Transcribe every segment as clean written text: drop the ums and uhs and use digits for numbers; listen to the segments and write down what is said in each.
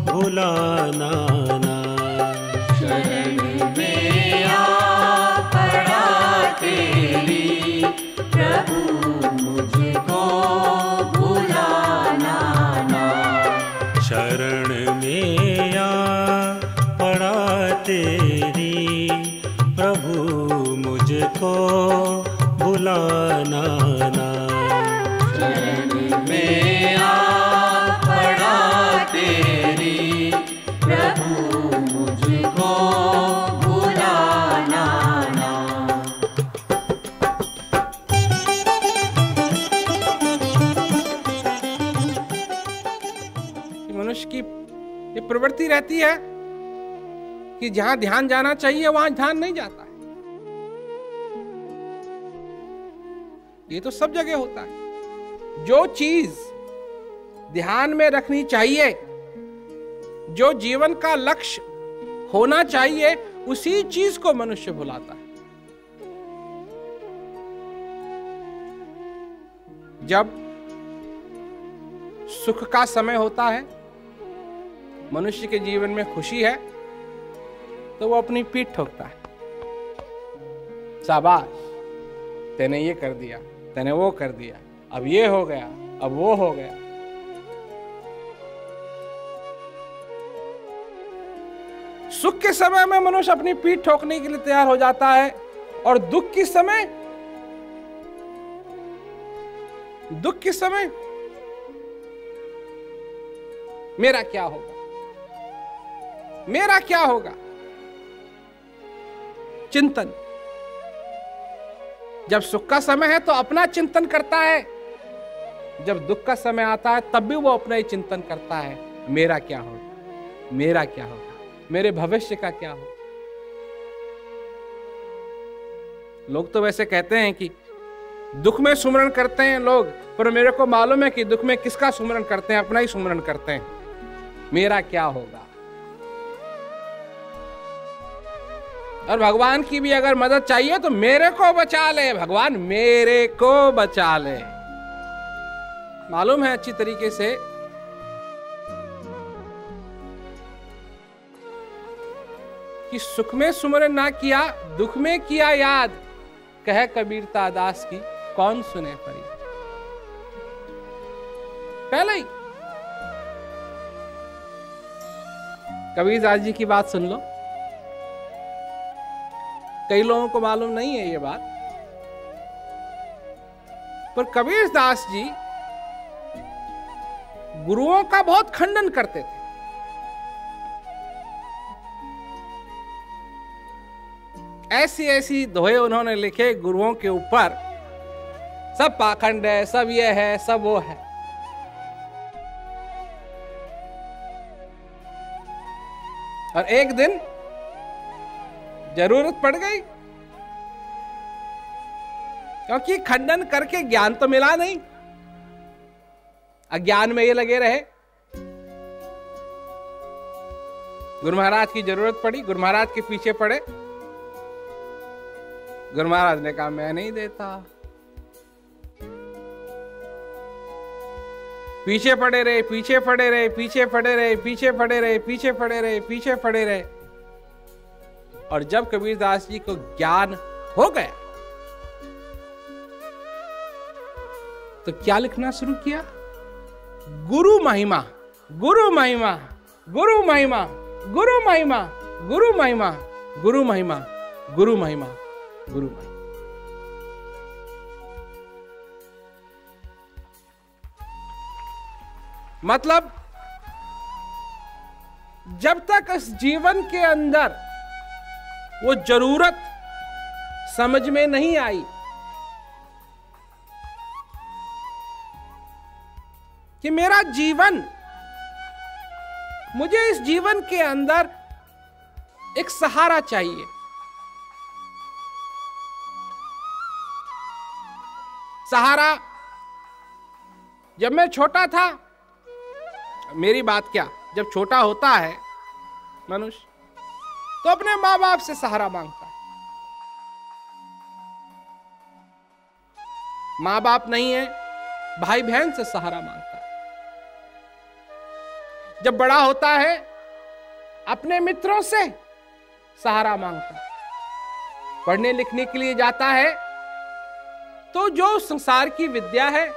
भुलाना ना। शरण में आ पड़ा तेरी प्रभु मुझको भुलाना ना। शरण में आ पड़ा तेरी प्रभु मुझको भुलाना ना। शरण में आ पड़ा तेरी प्रभु मुझको भुलाना ना। मनुष्य की ये प्रवृत्ति रहती है कि जहां ध्यान जाना चाहिए वहां ध्यान नहीं जाता है। ये तो सब जगह होता है। जो चीज ध्यान में रखनी चाहिए, जो जीवन का लक्ष्य होना चाहिए, उसी चीज को मनुष्य भुलाता है। जब सुख का समय होता है, मनुष्य के जीवन में खुशी है, तो वो अपनी पीठ ठोकता है। शाबाश, तूने ये कर दिया, तूने वो कर दिया, अब ये हो गया, अब वो हो गया। सुख के समय में मनुष्य अपनी पीठ ठोकने के लिए तैयार हो जाता है, और दुख के समय मेरा क्या होगा, मेरा क्या होगा, चिंतन। जब सुख का समय है तो अपना चिंतन करता है, जब दुख का समय आता है तब भी वो अपना ही चिंतन करता है, मेरा क्या होगा, मेरा क्या होगा, मेरे भविष्य का क्या होगा। लोग तो वैसे कहते हैं कि दुख में सुमरण करते हैं लोग, पर मेरे को मालूम है कि दुख में किसका सुमरण करते हैं, अपना ही सुमरण करते हैं, मेरा क्या होगा। और भगवान की भी अगर मदद चाहिए तो मेरे को बचा ले भगवान, मेरे को बचा ले। मालूम है अच्छी तरीके से कि सुख में सुमरण ना किया, दुख में किया याद, कह कबीरता दास की कौन सुने फरियाद। पहले ही कबीरदास जी की बात सुन लो। कई लोगों को मालूम नहीं है ये बात, पर कबीरदास जी गुरुओं का बहुत खंडन करते थे। ऐसी ऐसी दोहे उन्होंने लिखे गुरुओं के ऊपर, सब पाखंड है, सब ये है, सब वो है। और एक दिन जरूरत पड़ गई, क्योंकि खंडन करके ज्ञान तो मिला नहीं, अज्ञान में ये लगे रहे। गुरु महाराज की जरूरत पड़ी, गुरु महाराज के पीछे पड़े। गुरु महाराज ने कहा मैं नहीं देता। पीछे पड़े रहे, पीछे पड़े रहे, पीछे पड़े रहे, पीछे पड़े रहे, पीछे पड़े रहे, पीछे पड़े रहे। और जब कबीरदास जी को ज्ञान हो गया तो क्या लिखना शुरू किया, गुरु महिमा, गुरु महिमा, गुरु महिमा, गुरु महिमा, गुरु महिमा, गुरु महिमा, गुरु महिमा, गुरु महिमा। मतलब जब तक इस जीवन के अंदर वो जरूरत समझ में नहीं आई कि मेरा जीवन, मुझे इस जीवन के अंदर एक सहारा चाहिए। सहारा, जब मैं छोटा था, मेरी बात क्या, जब छोटा होता है मनुष्य तो अपने माँ बाप से सहारा मांगता है। माँ बाप नहीं है, भाई बहन से सहारा मांगता है। जब बड़ा होता है अपने मित्रों से सहारा मांगता है, पढ़ने लिखने के लिए जाता है तो जो संसार की विद्या है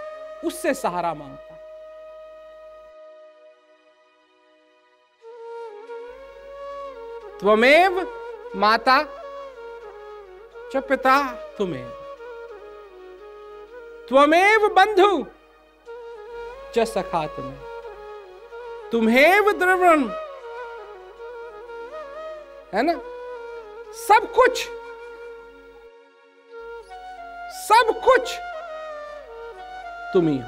उससे सहारा मांगता है। त्वमेव माता च पिता त्वमेव, त्वमेव बंधु च सखा त्वमेव, तुम्हेव द्रवण, है ना, सब कुछ तुम ही हो।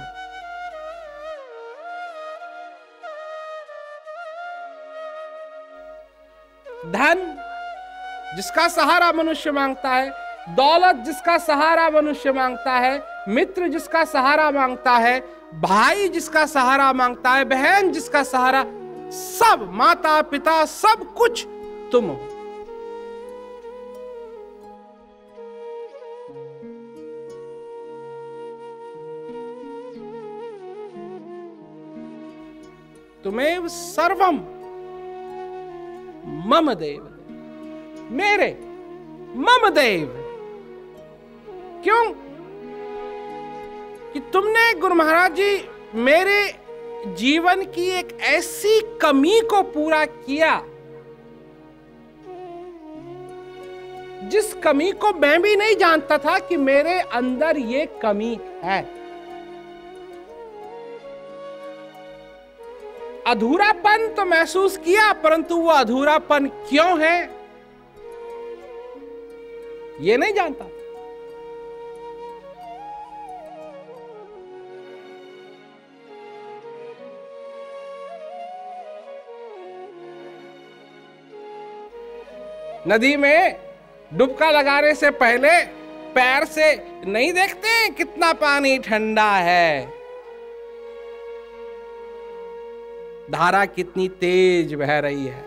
धन जिसका सहारा मनुष्य मांगता है, दौलत जिसका सहारा मनुष्य मांगता है, मित्र जिसका सहारा मांगता है, भाई जिसका सहारा मांगता है, बहन जिसका सहारा, सब, माता पिता, सब कुछ तुम हो। तुमेव सर्वम मम देव, मेरे, मम देव। क्यों? कि तुमने गुरु महाराज जी मेरे जीवन की एक ऐसी कमी को पूरा किया जिस कमी को मैं भी नहीं जानता था कि मेरे अंदर ये कमी है। अधूरापन तो महसूस किया, परंतु वो अधूरापन क्यों है ये नहीं जानता। नदी में डुबका लगाने से पहले पैर से नहीं देखते कितना पानी ठंडा है, धारा कितनी तेज बह रही है।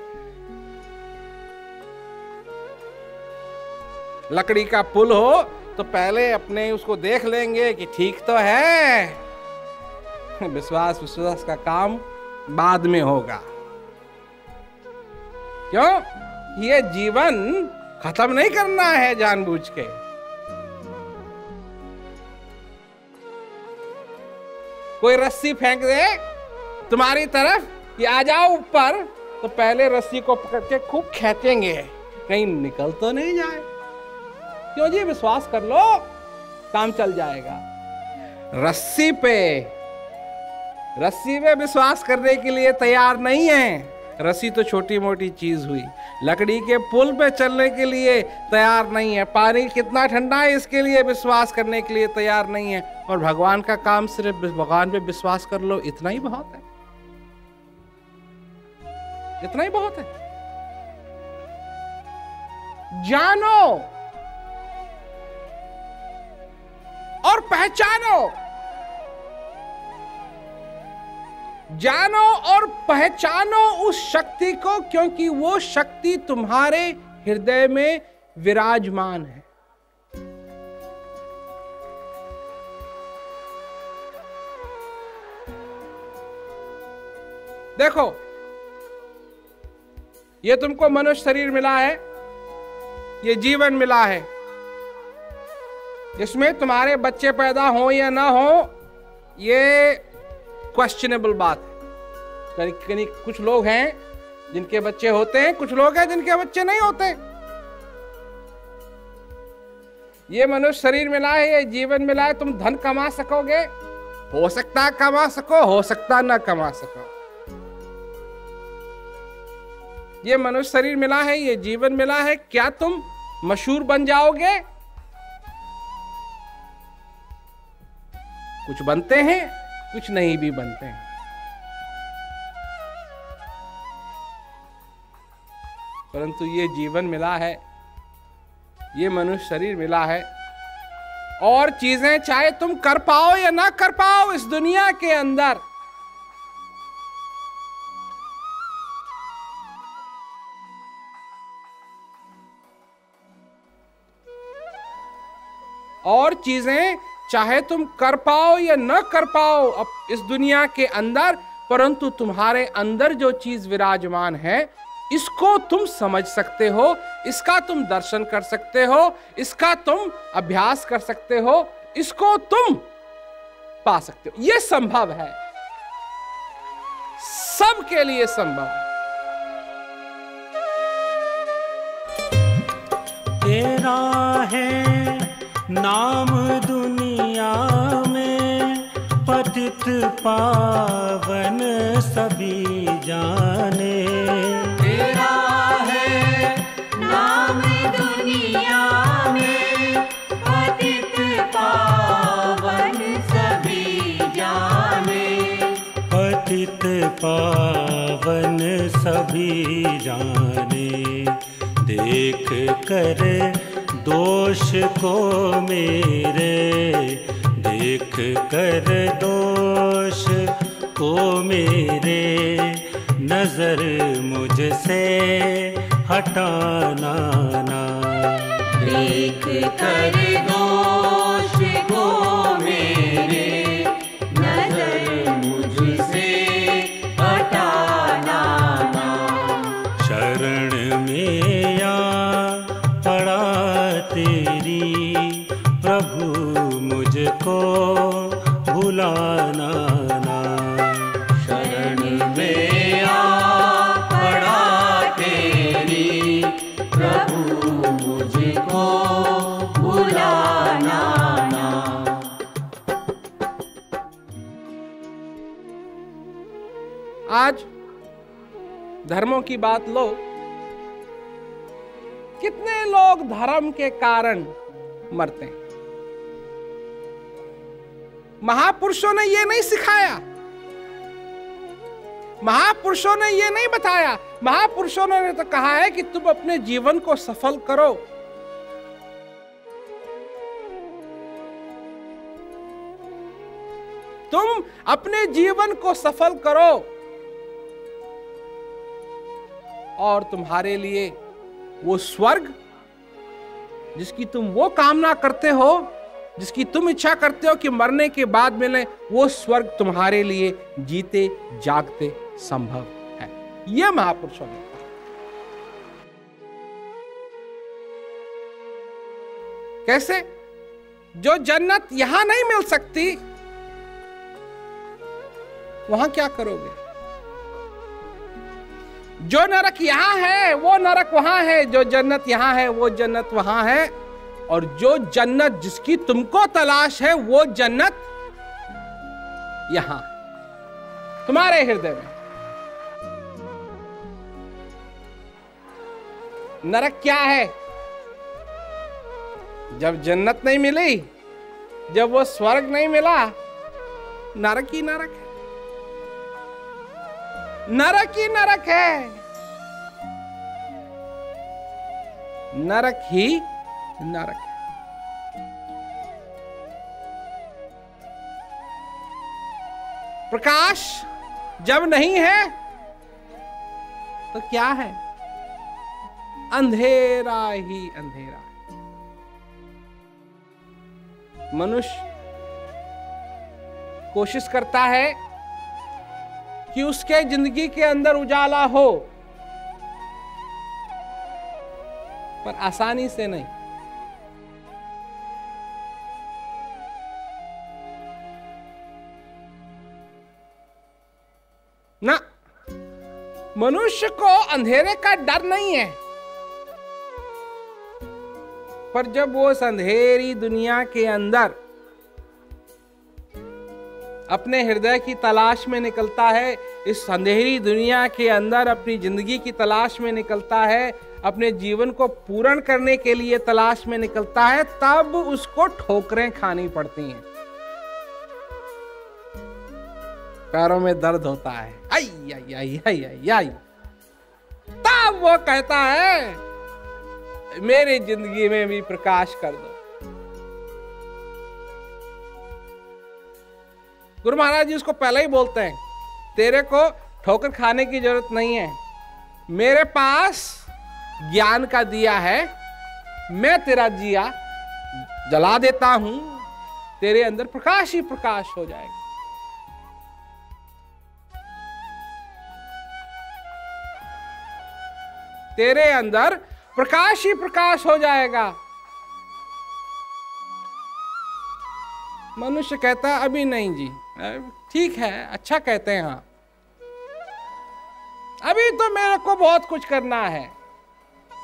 लकड़ी का पुल हो तो पहले अपने उसको देख लेंगे कि ठीक तो है, विश्वास का काम बाद में होगा। क्यों? ये जीवन खत्म नहीं करना है जानबूझ के। कोई रस्सी फेंक दे तुम्हारी तरफ कि आ जाओ ऊपर, तो पहले रस्सी को पकड़ के खूब खींचेंगे कहीं निकल तो नहीं जाए। क्यों जी? विश्वास कर लो, काम चल जाएगा। रस्सी पे विश्वास करने के लिए तैयार नहीं है। रस्सी तो छोटी मोटी चीज हुई, लकड़ी के पुल पे चलने के लिए तैयार नहीं है। पानी कितना ठंडा है इसके लिए विश्वास करने के लिए तैयार नहीं है। और भगवान का काम सिर्फ भगवान पे विश्वास कर लो, इतना ही बहुत है, इतना ही बहुत है। जानो और पहचानो, जानो और पहचानो उस शक्ति को, क्योंकि वो शक्ति तुम्हारे हृदय में विराजमान है। देखो, ये तुमको मनुष्य शरीर मिला है, ये जीवन मिला है, इसमें तुम्हारे बच्चे पैदा हो या ना हो ये क्वेश्चनेबल बात है। कहीं कुछ लोग हैं जिनके बच्चे होते हैं, कुछ लोग हैं जिनके बच्चे नहीं होते। ये मनुष्य शरीर मिला है, ये जीवन मिला है। तुम धन कमा सकोगे, हो सकता कमा सको, हो सकता ना कमा सको। ये मनुष्य शरीर मिला है, ये जीवन मिला है। क्या तुम मशहूर बन जाओगे? कुछ बनते हैं, कुछ नहीं भी बनते हैं। परंतु ये जीवन मिला है, ये मनुष्य शरीर मिला है, और चीजें चाहे तुम कर पाओ या ना कर पाओ इस दुनिया के अंदर, और चीजें चाहे तुम कर पाओ या न कर पाओ अब इस दुनिया के अंदर, परंतु तुम्हारे अंदर जो चीज विराजमान है, इसको तुम समझ सकते हो, इसका तुम दर्शन कर सकते हो, इसका तुम अभ्यास कर सकते हो, इसको तुम पा सकते हो। यह संभव है, सबके लिए संभव है। तेरा है नाम दुनिया में, पतित पावन सभी जाने। तेरा है नाम दुनिया में, पतित पावन सभी जाने। पतित पावन सभी जाने। देख कर दोष को मेरे, देख कर दोष को मेरे, नजर मुझसे हटाना ना। देख कर दोष को मेरे, नजर मुझसे हटाना ना। शरण में आ पड़ा तेरी, प्रभु मुझको भुलाना ना। शरण में आ पड़ा तेरी, प्रभु मुझको भुलाना ना। आज धर्मों की बात लो, कितने लोग धर्म के कारण मरते हैं। महापुरुषों ने ये नहीं सिखाया, महापुरुषों ने ये नहीं बताया। महापुरुषों ने तो कहा है कि तुम अपने जीवन को सफल करो। तुम अपने जीवन को सफल करो और तुम्हारे लिए वो स्वर्ग जिसकी तुम वो कामना करते हो, जिसकी तुम इच्छा करते हो कि मरने के बाद मिले, वो स्वर्ग तुम्हारे लिए जीते जागते संभव है। यह महापुरुषों ने कहा। कैसे? जो जन्नत यहां नहीं मिल सकती, वहां क्या करोगे? जो नरक यहां है वो नरक वहां है, जो जन्नत यहां है वो जन्नत वहां है, और जो जन्नत जिसकी तुमको तलाश है वो जन्नत यहां तुम्हारे हृदय में। नरक क्या है? जब जन्नत नहीं मिली, जब वो स्वर्ग नहीं मिला, नरक ही नरक है, नरक ही नरक है, नरक ही नरक है। प्रकाश जब नहीं है तो क्या है? अंधेरा ही अंधेरा है। मनुष्य कोशिश करता है कि उसके जिंदगी के अंदर उजाला हो, पर आसानी से नहीं। ना, मनुष्य को अंधेरे का डर नहीं है, पर जब वो इस अंधेरी दुनिया के अंदर अपने हृदय की तलाश में निकलता है, इस अंधेरी दुनिया के अंदर अपनी जिंदगी की तलाश में निकलता है, अपने जीवन को पूर्ण करने के लिए तलाश में निकलता है, तब उसको ठोकरें खानी पड़ती हैं, पैरों में दर्द होता है, आई आई आई आई आई आई। तब वो कहता है मेरी जिंदगी में भी प्रकाश कर दो। गुरु महाराज जी उसको पहले ही बोलते हैं, तेरे को ठोकर खाने की जरूरत नहीं है, मेरे पास ज्ञान का दिया है, मैं तेरा दिया जला देता हूं, तेरे अंदर प्रकाश ही प्रकाश हो जाएगा। तेरे अंदर प्रकाश ही प्रकाश हो जाएगा। मनुष्य कहता है अभी नहीं जी, ठीक है, अच्छा कहते हैं, हाँ अभी तो मेरे को बहुत कुछ करना है,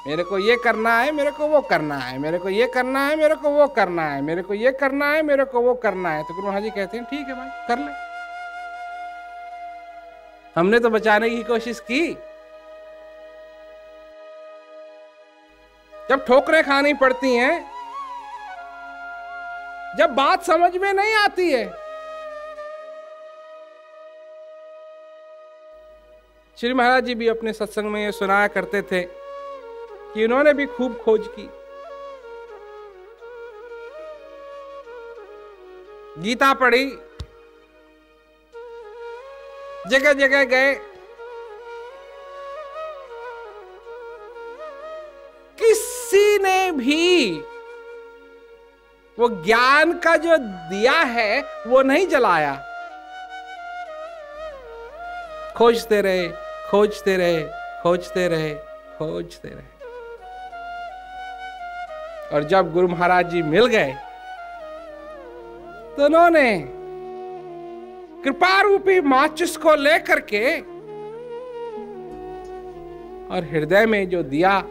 मेरे को ये करना है, मेरे को वो करना है, मेरे को ये करना है, मेरे को वो करना है, मेरे को ये करना है, मेरे को वो करना है। तो गुरु महाराज जी कहते हैं ठीक है भाई, कर ले। हमने तो बचाने की कोशिश की, जब ठोकरें खानी पड़ती हैं, जब बात समझ में नहीं आती है। श्री महाराज जी भी अपने सत्संग में ये सुनाया करते थे कि उन्होंने भी खूब खोज की, गीता पढ़ी, जगह जगह गए, किसी ने भी वो ज्ञान का जो दिया है वो नहीं जलाया। खोजते रहे, खोजते रहे, खोजते रहे, खोजते रहे, और जब गुरु महाराज जी मिल गए तो उन्होंने कृपा रूपी माचिस को लेकर के और हृदय में जो दिया,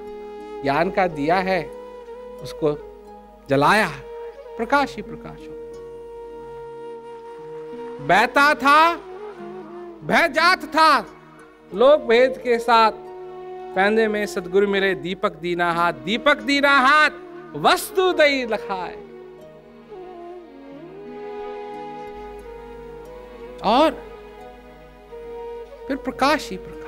ज्ञान का दिया है, उसको जलाया, प्रकाश ही प्रकाश हो। बहता था, बह जात था, लोक भेद के साथ, पैंदे में सदगुरु मिले, दीपक दीना हाथ, दीपक दीना हाथ, वस्तु दई लखाए। और फिर प्रकाश ही प्रकाश।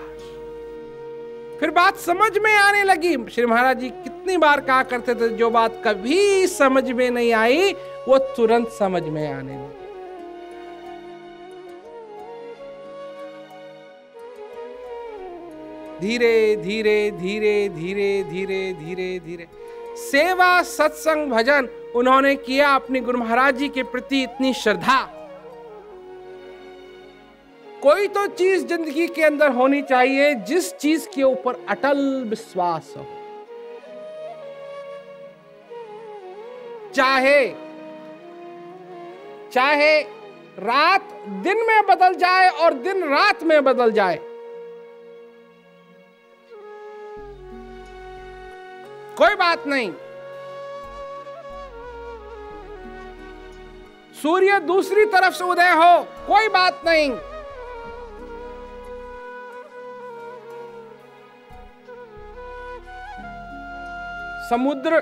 फिर बात समझ में आने लगी। श्री महाराज जी कितनी बार कहा करते थे, जो बात कभी समझ में नहीं आई वो तुरंत समझ में आने लगी। धीरे धीरे धीरे धीरे धीरे धीरे धीरे सेवा, सत्संग, भजन उन्होंने किया। अपने गुरु महाराज जी के प्रति इतनी श्रद्धा। कोई तो चीज जिंदगी के अंदर होनी चाहिए जिस चीज के ऊपर अटल विश्वास हो। चाहे रात दिन में बदल जाए और दिन रात में बदल जाए, कोई बात नहीं। सूर्य दूसरी तरफ से उदय हो, कोई बात नहीं। समुद्र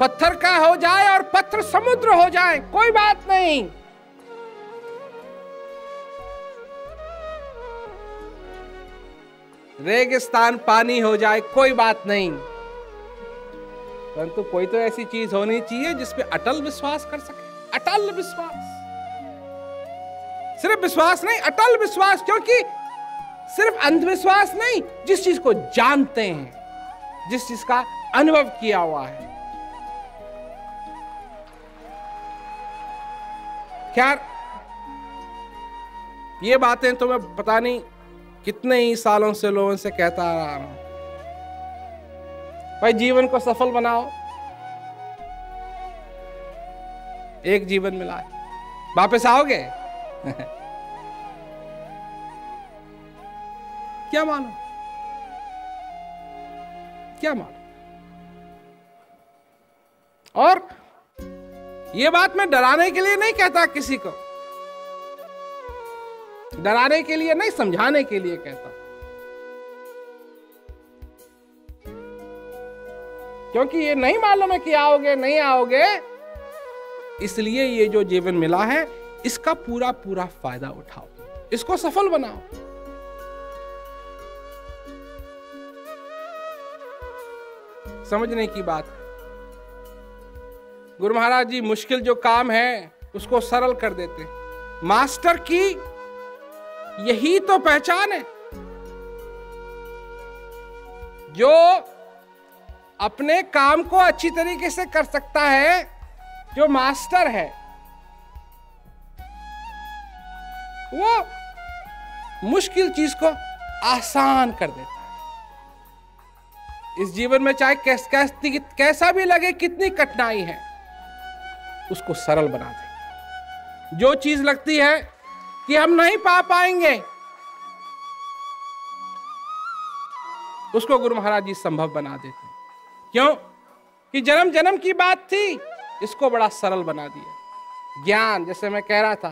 पत्थर का हो जाए और पत्थर समुद्र हो जाए, कोई बात नहीं। रेगिस्तान पानी हो जाए, कोई बात नहीं। परंतु कोई तो ऐसी चीज होनी चाहिए जिसपे अटल विश्वास कर सके। अटल विश्वास, सिर्फ विश्वास नहीं, अटल विश्वास। क्योंकि सिर्फ अंधविश्वास नहीं, जिस चीज को जानते हैं, जिस चीज का अनुभव किया हुआ है। खैर, ये बातें तो मैं पता नहीं कितने ही सालों से लोगों से कहता आ रहा हूं, भाई जीवन को सफल बनाओ। एक जीवन मिला है, वापस आओगे? क्या मानो, क्या मानो। और ये बात मैं डराने के लिए नहीं कहता, किसी को डराने के लिए नहीं, समझाने के लिए कहता। क्योंकि ये नहीं मालूम है कि आओगे नहीं आओगे, इसलिए ये जो जीवन मिला है इसका पूरा पूरा फायदा उठाओ, इसको सफल बनाओ। समझने की बात है। गुरु महाराज जी मुश्किल जो काम है उसको सरल कर देते हैं। मास्टर की यही तो पहचान है, जो अपने काम को अच्छी तरीके से कर सकता है, जो मास्टर है, वो मुश्किल चीज को आसान कर देता है। इस जीवन में चाहे कैसा भी लगे, कितनी कठिनाई है, उसको सरल बना दे। जो चीज लगती है कि हम नहीं पा पाएंगे, उसको गुरु महाराज जी संभव बना देते हैं। क्यों? कि जन्म जन्म की बात थी, इसको बड़ा सरल बना दिया। ज्ञान, जैसे मैं कह रहा था,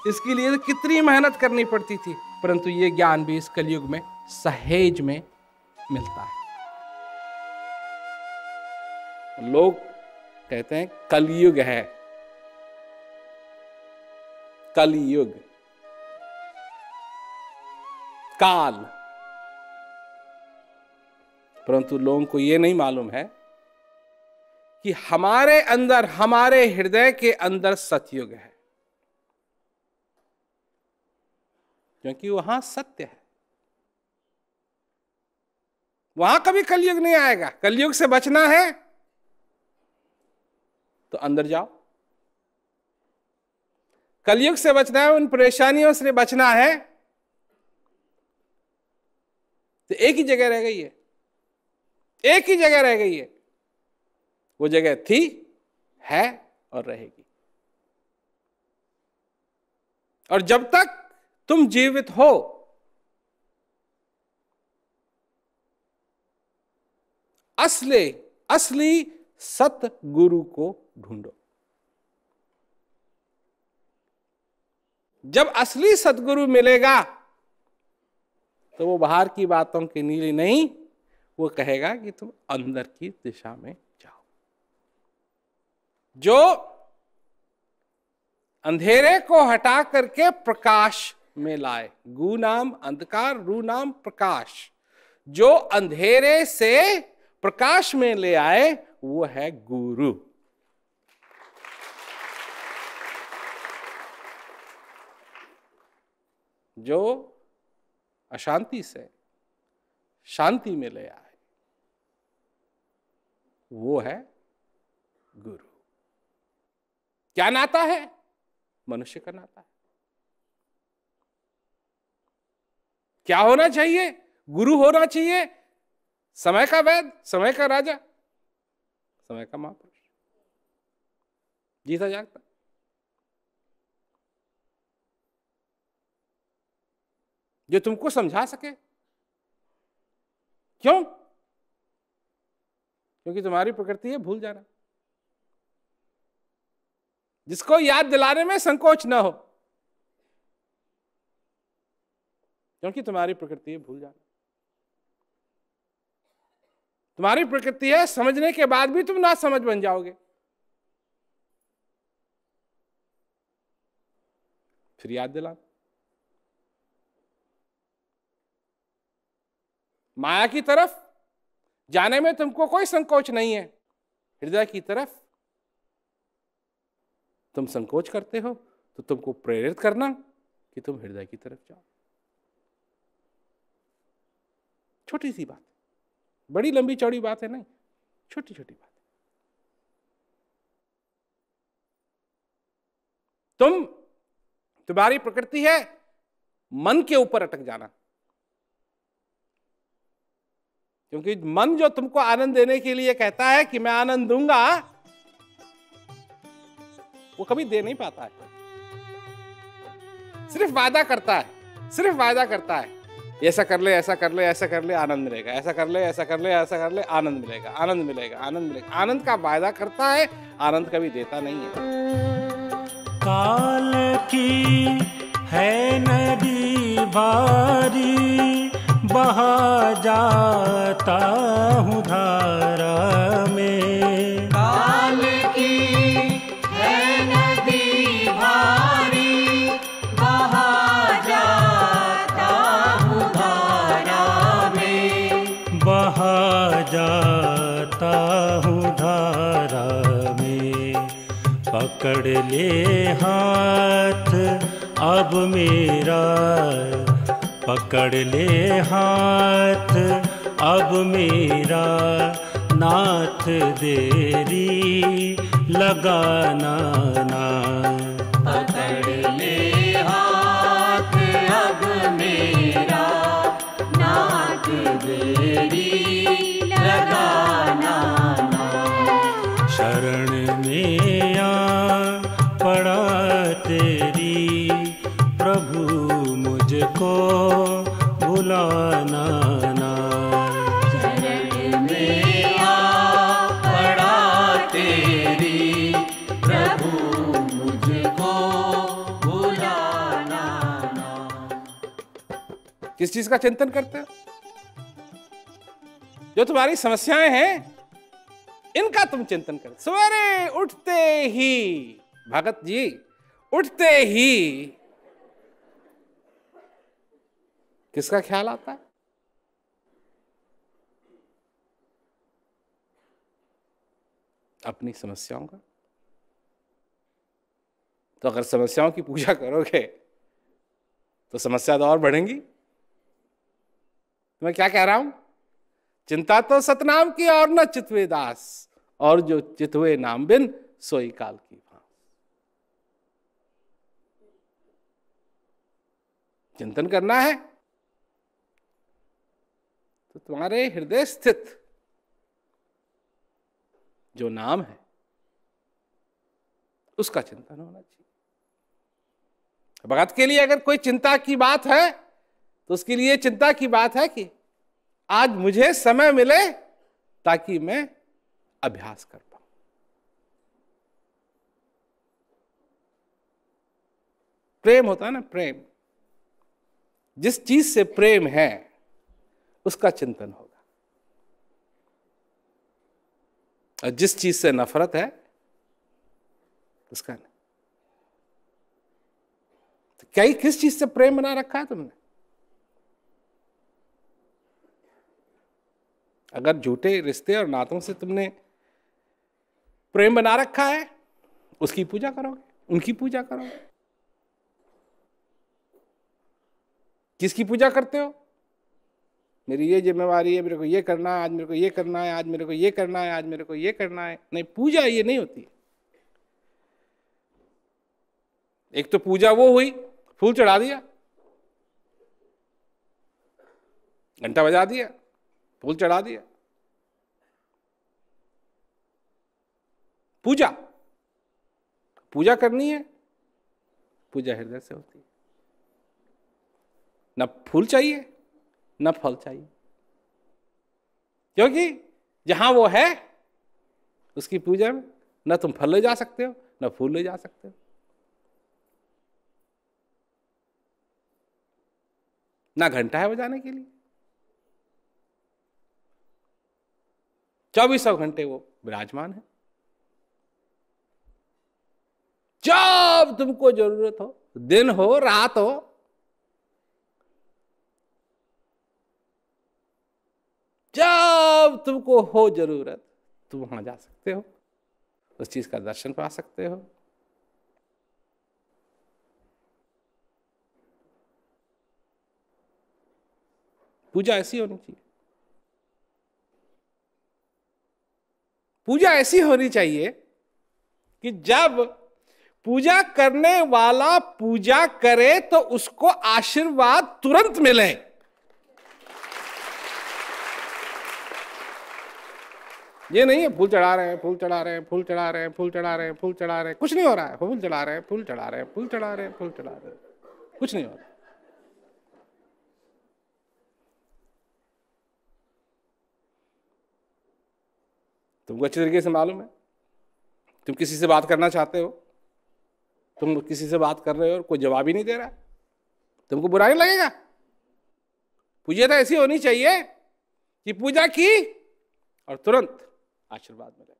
इसके लिए कितनी मेहनत करनी पड़ती थी, परंतु ये ज्ञान भी इस कलयुग में सहेज में मिलता है। लोग कहते हैं कलयुग है, कलयुग, काल, परंतु लोगों को यह नहीं मालूम है कि हमारे अंदर, हमारे हृदय के अंदर सतयुग है, क्योंकि वहां सत्य है। वहां कभी कलयुग नहीं आएगा। कलयुग से बचना है तो अंदर जाओ, कलयुग से बचना है, उन परेशानियों से बचना है, तो एक ही जगह रह गई है, एक ही जगह रह गई है। वो जगह थी, है और रहेगी। और जब तक तुम जीवित हो, असली सतगुरु को ढूंढो। जब असली सतगुरु मिलेगा तो वो बाहर की बातों की नीली नहीं, वो कहेगा कि तुम अंदर की दिशा में जाओ। जो अंधेरे को हटा करके प्रकाश में लाए, गु नाम अंधकार, रू नाम प्रकाश, जो अंधेरे से प्रकाश में ले आए, वो है गुरु। जो अशांति से शांति में ले आए, वो है गुरु। क्या नाता है? मनुष्य का नाता है। क्या होना चाहिए? गुरु होना चाहिए, समय का वैद्य, समय का राजा, समय का महापुरुष, जीता जागता। जो तुमको समझा सके। क्यों? क्योंकि तुम्हारी प्रकृति है भूल जाना। जिसको याद दिलाने में संकोच न हो, क्योंकि तुम्हारी प्रकृति है भूल जाना। तुम्हारी प्रकृति है समझने के बाद भी तुम ना समझ बन जाओगे। फिर याद दिलाना। माया की तरफ जाने में तुमको कोई संकोच नहीं है, हृदय की तरफ तुम संकोच करते हो, तो तुमको प्रेरित करना कि तुम हृदय की तरफ जाओ। छोटी सी बात, बड़ी लंबी चौड़ी बात है नहीं, छोटी छोटी बात। तुम्हारी प्रकृति है मन के ऊपर अटक जाना, क्योंकि मन जो तुमको आनंद देने के लिए कहता है कि मैं आनंद दूंगा, वो कभी दे नहीं पाता है। सिर्फ वादा करता है, सिर्फ वादा करता है, ऐसा कर ले, ऐसा कर ले, ऐसा कर ले, आनंद मिलेगा, ऐसा कर ले, ऐसा कर ले, ऐसा कर ले, आनंद मिलेगा, आनंद मिलेगा, आनंद मिलेगा। आनंद का वादा करता है, आनंद कभी देता नहीं है। काल की है नदी भारी, बहा जाता हूँ धारा में। काल की है नदी भारी, बहा जाता हूँ धारा में। बहा जाता हूँ धारा में। पकड़ ले हाथ अब मेरा, पकड़ ले हाथ अब मेरा, नाथ देरी लगाना ना। पकड़ ले हाथ अब मेरा, नाथ देरी लगाना ना। शरण में आ पड़ा तेरी प्रभु, मुझको भुलाना ना। शरण में आ पड़ा तेरी प्रभु, मुझको भुलाना ना। किस चीज का चिंतन करते हो? जो तुम्हारी समस्याएं हैं इनका तुम चिंतन करो। सवेरे उठते ही भगत जी, उठते ही किसका ख्याल आता है? अपनी समस्याओं का। तो अगर समस्याओं की पूजा करोगे तो समस्या तो और बढ़ेंगी। मैं क्या कह रहा हूं? चिंता तो सतनाम की और न चितवे दास, और जो चितवे नाम बिन सोई काल की भांस। चिंतन करना है तो तुम्हारे हृदय स्थित जो नाम है उसका चिंतन होना चाहिए। भगत के लिए अगर कोई चिंता की बात है तो उसके लिए चिंता की बात है कि आज मुझे समय मिले ताकि मैं अभ्यास कर पाऊं। प्रेम होता है ना, प्रेम। जिस चीज से प्रेम है उसका चिंतन होगा, और जिस चीज से नफरत है उसका नहीं। तो क्या किस चीज से प्रेम बना रखा है तुमने? अगर झूठे रिश्ते और नातों से तुमने प्रेम बना रखा है, उसकी पूजा करोगे, उनकी पूजा करोगे। किसकी पूजा करते हो? मेरी ये जिम्मेवारी है, मेरे को ये करना है, आज मेरे को ये करना है, आज मेरे को ये करना है, आज मेरे को ये करना है। नहीं, पूजा ये नहीं होती। एक तो पूजा वो हुई, फूल चढ़ा दिया, घंटा बजा दिया, फूल चढ़ा दिया। पूजा, पूजा करनी है, पूजा हृदय से होती है। न फूल चाहिए न फल चाहिए, क्योंकि जहां वो है उसकी पूजा में न तुम फल ले जा सकते हो न फूल ले जा सकते हो, ना घंटा है बजाने के लिए। 24 घंटे वो विराजमान है। जब तुमको जरूरत हो, दिन हो रात हो, जब तुमको हो जरूरत, तुम वहां जा सकते हो, उस चीज का दर्शन पा सकते हो। पूजा ऐसी होनी चाहिए। पूजा ऐसी होनी चाहिए कि जब पूजा करने वाला पूजा करे तो उसको आशीर्वाद तुरंत मिले। ये नहीं है फूल चढ़ा रहे हैं, फूल चढ़ा रहे हैं, फूल चढ़ा रहे हैं, फूल चढ़ा रहे हैं, फूल चढ़ा रहे हैं, कुछ नहीं हो रहा है। फूल चढ़ा रहे हैं, फूल चढ़ा रहे हैं, फूल चढ़ा रहे हैं, फूल चढ़ा रहे हैं, कुछ नहीं हो रहा। तुमको अच्छी तरीके से मालूम है, तुम किसी से बात करना चाहते हो, तुम किसी से बात कर रहे हो और कोई जवाब ही नहीं दे रहा, तुमको बुरा नहीं लगेगा? पूजा तो ऐसी होनी चाहिए कि पूजा की और तुरंत आशीर्वाद मिले।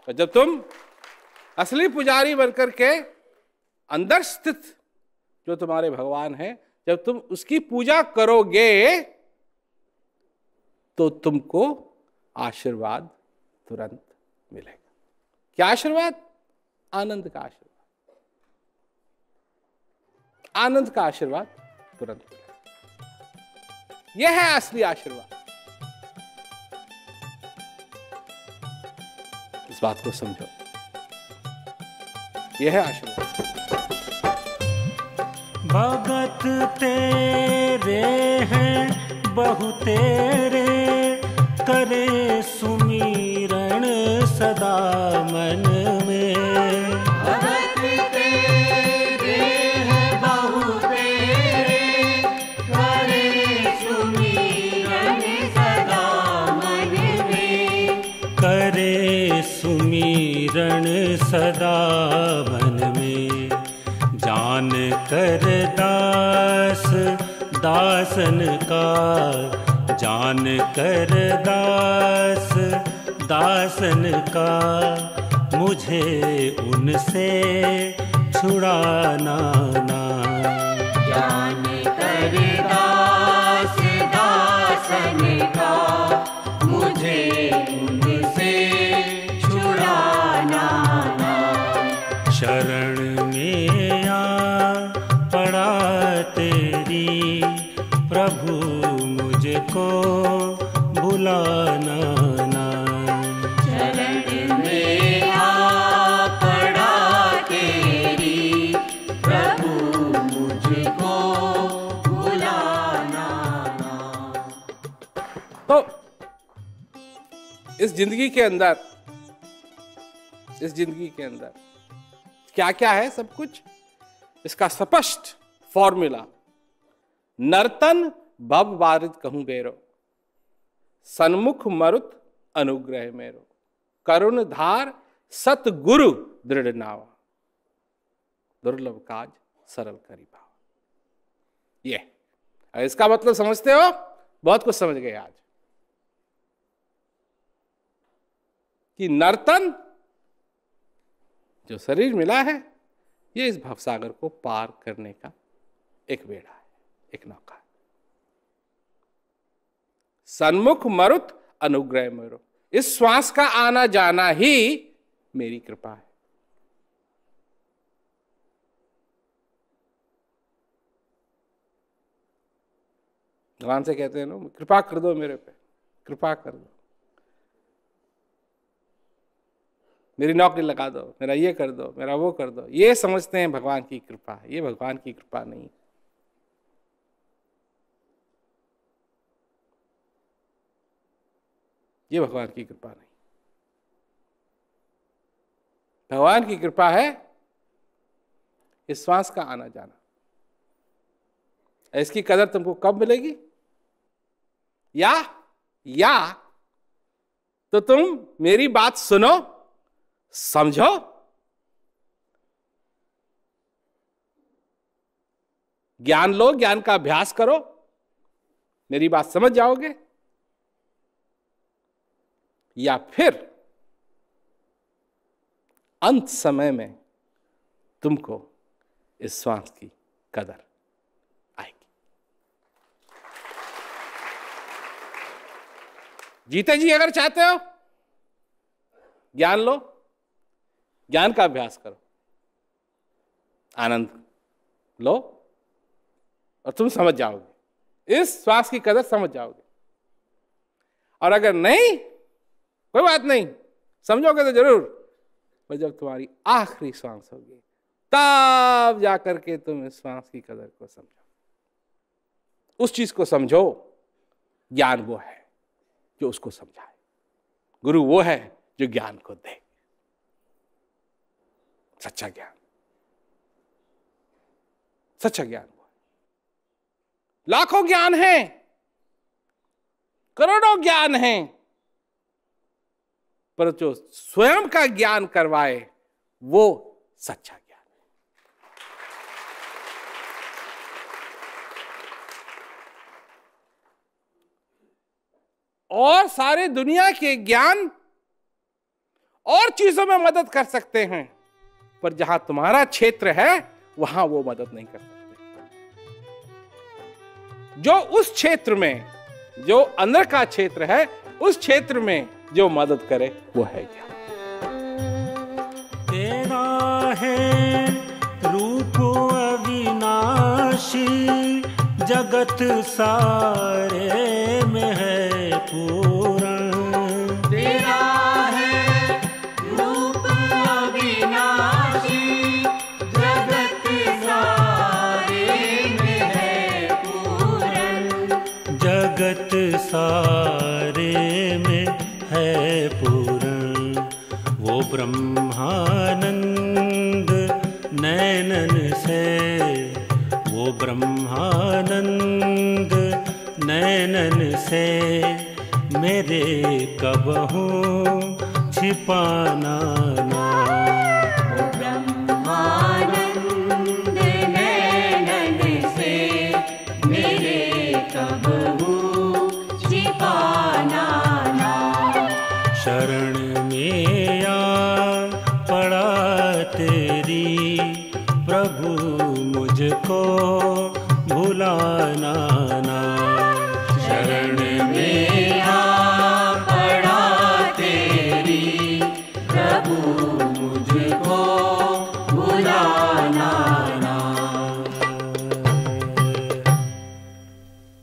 और जब तुम असली पुजारी बनकर के अंदर स्थित जो तुम्हारे भगवान है, जब तुम उसकी पूजा करोगे तो तुमको आशीर्वाद तुरंत मिलेगा। क्या आशीर्वाद? आनंद का आशीर्वाद। आनंद का आशीर्वाद तुरंत मिलेगा। यह है असली आशीर्वाद। इस बात को समझो, यह है आशीर्वाद। भगत तेरे हैं बहु तेरे, करे सुमिरन सदा मन में। भगत तेरे हैं बहु तेरे, करे सुमिरन सदा मन में। करे सुमिरन सदा मन में, जान कर दास दासन का, जान कर दास दासन का, मुझे उनसे छुड़ाना ना। जान कर दास दासन का, मुझे उनसे छुड़ाना ना। शरण में आ पड़ा तेरी, प्रभु मुझको भुलाना ना। शरण में आ पड़ा तेरी, प्रभु मुझको भुलाना ना। तो इस जिंदगी के अंदर क्या क्या है सब कुछ, इसका स्पष्ट फॉर्मूला। नर्तन भव बारिद कहूं बेरो, सन्मुख मरुत अनुग्रह मेरो, करुण धार सतगुरु दृढ़ नावा, दुर्लभ काज सरल करी भाव। ये इसका मतलब समझते हो? बहुत कुछ समझ गए आज कि नर्तन जो शरीर मिला है, ये इस भवसागर को पार करने का एक बेड़ा है, एक नौका है। सन्मुख मरुत अनुग्रह मेरो, इस श्वास का आना जाना ही मेरी कृपा है। भगवान से कहते हैं ना, कृपा कर दो मेरे पे, कृपा कर दो, मेरी नौकरी लगा दो, मेरा ये कर दो, मेरा वो कर दो। ये समझते हैं भगवान की कृपा है, ये भगवान की कृपा नहीं। ये भगवान की कृपा नहीं। भगवान की कृपा है इस श्वास का आना जाना। इसकी कदर तुमको कब मिलेगी? या तो तुम मेरी बात सुनो, समझो, ज्ञान लो, ज्ञान का अभ्यास करो, मेरी बात समझ जाओगे, या फिर अंत समय में तुमको इस श्वास की कदर आएगी। जीते जी अगर चाहते हो, ज्ञान लो, ज्ञान का अभ्यास करो, आनंद लो, और तुम समझ जाओगे, इस श्वास की कदर समझ जाओगे। और अगर नहीं, कोई बात नहीं, समझोगे तो जरूर, पर जब तुम्हारी आखिरी श्वास होगी तब जाकर के तुम इस श्वास की कदर को समझो। उस चीज को समझो। ज्ञान वो है जो उसको समझाए, गुरु वो है जो ज्ञान को दे, सच्चा ज्ञान। सच्चा ज्ञान वो है। लाखों ज्ञान हैं, करोड़ों ज्ञान हैं, पर जो स्वयं का ज्ञान करवाए वो सच्चा ज्ञान है। और सारे दुनिया के ज्ञान और चीजों में मदद कर सकते हैं, पर जहां तुम्हारा क्षेत्र है वहां वो मदद नहीं कर सकते। जो उस क्षेत्र में, जो अंदर का क्षेत्र है, उस क्षेत्र में जो मदद करे वो है ज्ञान। तेरा है रूप अविनाशी, जगत सारे में है पूर्ण। तेरा है रूप अविनाशी, जगत सारे में है पूर्ण। जगत सारे है पूर्ण, वो ब्रह्मानंद नैनन से, वो ब्रह्मानंद नैनन से मेरे कबहू छिपाना ना। वो ब्रह्मानंद नैनन से मेरे कबहू छिपाना ना। शरण में आ पड़ा तेरी प्रभु मुझको